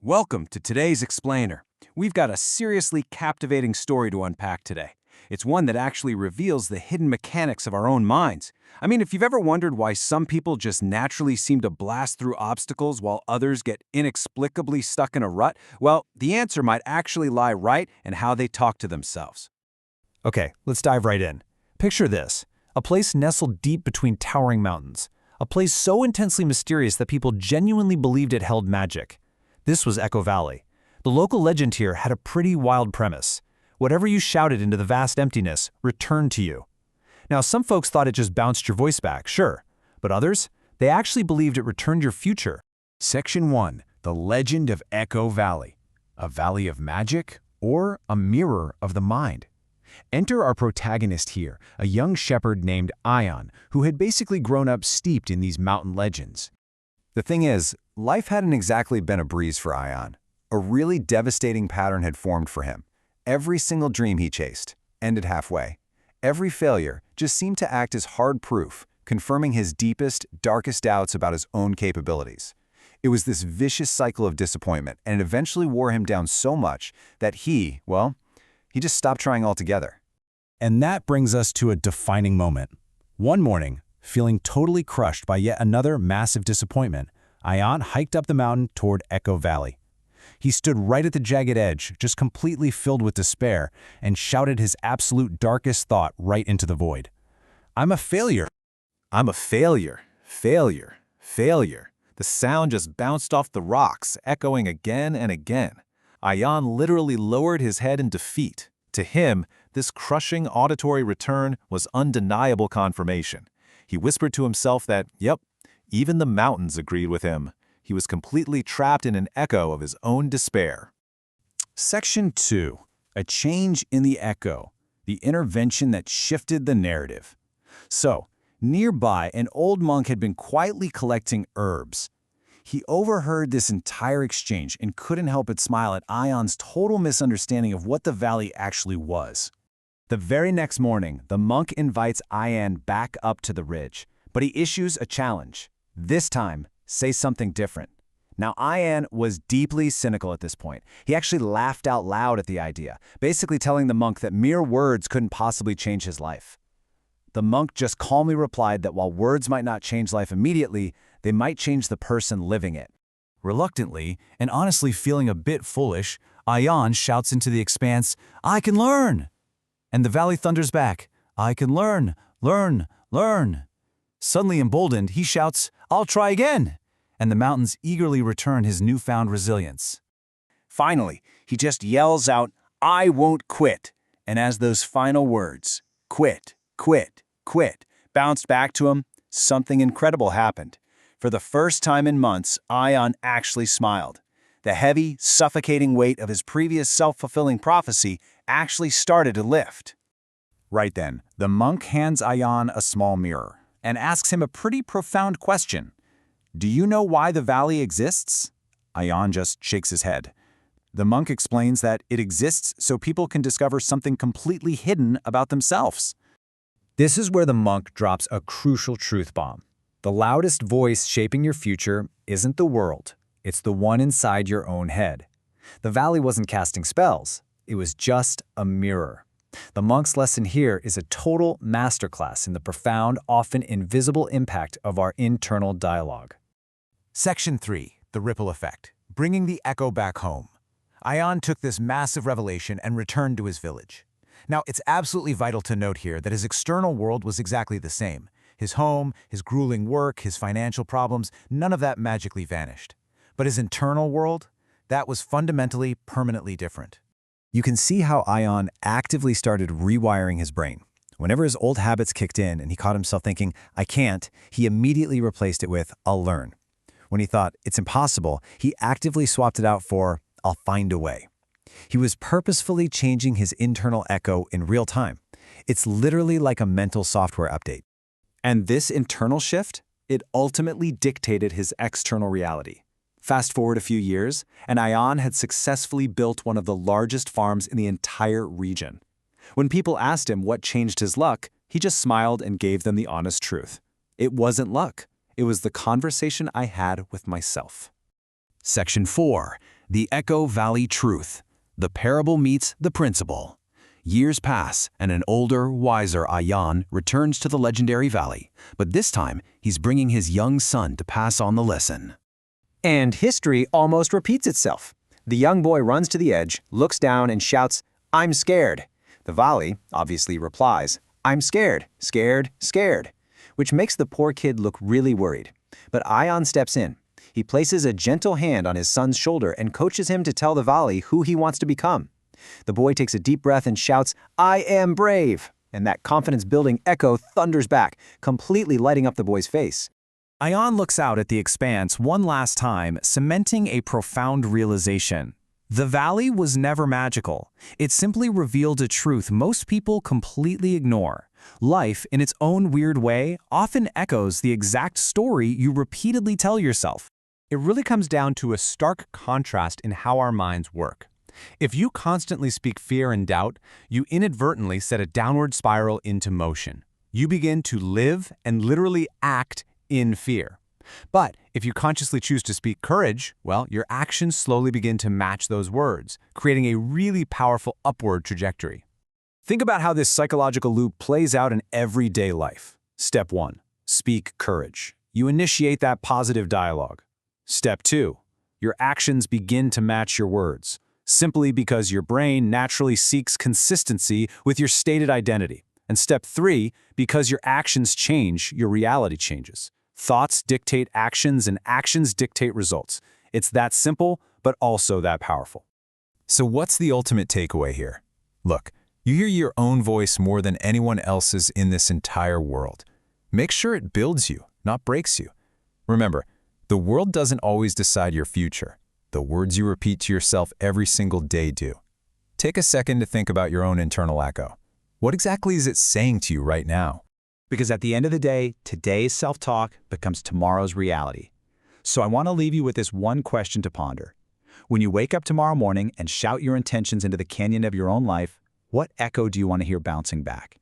Welcome to today's Explainer. We've got a seriously captivating story to unpack today. It's one that actually reveals the hidden mechanics of our own minds. I mean, if you've ever wondered why some people just naturally seem to blast through obstacles while others get inexplicably stuck in a rut, well, the answer might actually lie right in how they talk to themselves. Okay, let's dive right in. Picture this, a place nestled deep between towering mountains. A place so intensely mysterious that people genuinely believed it held magic. This was Echo Valley. The local legend here had a pretty wild premise. Whatever you shouted into the vast emptiness returned to you. Now, some folks thought it just bounced your voice back, sure. But others? They actually believed it returned your future. Section 1. The Legend of Echo Valley. A valley of magic or a mirror of the mind? Enter our protagonist here, a young shepherd named Ion, who had basically grown up steeped in these mountain legends. The thing is, life hadn't exactly been a breeze for Ion. A really devastating pattern had formed for him. Every single dream he chased ended halfway. Every failure just seemed to act as hard proof, confirming his deepest, darkest doubts about his own capabilities. It was this vicious cycle of disappointment, and it eventually wore him down so much that he just stopped trying altogether. And that brings us to a defining moment. One morning, feeling totally crushed by yet another massive disappointment, Ion hiked up the mountain toward Echo Valley. He stood right at the jagged edge, just completely filled with despair, and shouted his absolute darkest thought right into the void. "I'm a failure. I'm a failure. Failure. Failure." The sound just bounced off the rocks, echoing again and again. Ion literally lowered his head in defeat. To him, this crushing auditory return was undeniable confirmation. He whispered to himself that, yep, even the mountains agreed with him. He was completely trapped in an echo of his own despair. Section 2. A change in the echo. The intervention that shifted the narrative. So, nearby, an old monk had been quietly collecting herbs. He overheard this entire exchange and couldn't help but smile at Ion's total misunderstanding of what the valley actually was. The very next morning, the monk invites Ion back up to the ridge, but he issues a challenge. This time, say something different. Now, Ion was deeply cynical at this point. He actually laughed out loud at the idea, basically telling the monk that mere words couldn't possibly change his life. The monk just calmly replied that while words might not change life immediately, they might change the person living it. Reluctantly, and honestly feeling a bit foolish, Ion shouts into the expanse, "I can learn!" And the valley thunders back, "I can learn, learn, learn." Suddenly emboldened, he shouts, "I'll try again!" And the mountains eagerly return his newfound resilience. Finally, he just yells out, "I won't quit." And as those final words, quit, quit, quit, bounced back to him, something incredible happened. For the first time in months, Ion actually smiled. The heavy, suffocating weight of his previous self-fulfilling prophecy actually started to lift. Right then, the monk hands Ion a small mirror and asks him a pretty profound question. "Do you know why the valley exists?" Ion just shakes his head. The monk explains that it exists so people can discover something completely hidden about themselves. This is where the monk drops a crucial truth bomb. The loudest voice shaping your future isn't the world. It's the one inside your own head. The valley wasn't casting spells. It was just a mirror. The monk's lesson here is a total masterclass in the profound, often invisible impact of our internal dialogue. Section 3. The Ripple Effect. Bringing the echo back home. Ion took this massive revelation and returned to his village. Now, it's absolutely vital to note here that his external world was exactly the same. His home, his grueling work, his financial problems, none of that magically vanished. But his internal world, that was fundamentally, permanently different. You can see how Ion actively started rewiring his brain. Whenever his old habits kicked in and he caught himself thinking, "I can't," he immediately replaced it with, "I'll learn." When he thought, "It's impossible," he actively swapped it out for, "I'll find a way." He was purposefully changing his internal echo in real time. It's literally like a mental software update. And this internal shift, it ultimately dictated his external reality. Fast forward a few years, and Ion had successfully built one of the largest farms in the entire region. When people asked him what changed his luck, he just smiled and gave them the honest truth. It wasn't luck. It was the conversation I had with myself. Section 4. The Echo Valley Truth. The parable meets the principle. Years pass, and an older, wiser Ayan returns to the legendary valley, but this time he's bringing his young son to pass on the lesson. And history almost repeats itself. The young boy runs to the edge, looks down, and shouts, "I'm scared." The valley obviously replies, "I'm scared, scared, scared," which makes the poor kid look really worried. But Ayan steps in. He places a gentle hand on his son's shoulder and coaches him to tell the valley who he wants to become. The boy takes a deep breath and shouts, "I am brave," and that confidence-building echo thunders back, completely lighting up the boy's face. Ayan looks out at the expanse one last time, cementing a profound realization. The valley was never magical. It simply revealed a truth most people completely ignore. Life, in its own weird way, often echoes the exact story you repeatedly tell yourself. It really comes down to a stark contrast in how our minds work. If you constantly speak fear and doubt, you inadvertently set a downward spiral into motion. You begin to live and literally act in fear. But if you consciously choose to speak courage, well, your actions slowly begin to match those words, creating a really powerful upward trajectory. Think about how this psychological loop plays out in everyday life. Step 1. Speak courage. You initiate that positive dialogue. Step 2. Your actions begin to match your words, simply because your brain naturally seeks consistency with your stated identity. And step 3, because your actions change, your reality changes. Thoughts dictate actions and actions dictate results. It's that simple, but also that powerful. So what's the ultimate takeaway here? Look, you hear your own voice more than anyone else's in this entire world. Make sure it builds you, not breaks you. Remember, the world doesn't always decide your future. The words you repeat to yourself every single day do. Take a second to think about your own internal echo. What exactly is it saying to you right now? Because at the end of the day, today's self-talk becomes tomorrow's reality. So I want to leave you with this one question to ponder. When you wake up tomorrow morning and shout your intentions into the canyon of your own life, what echo do you want to hear bouncing back?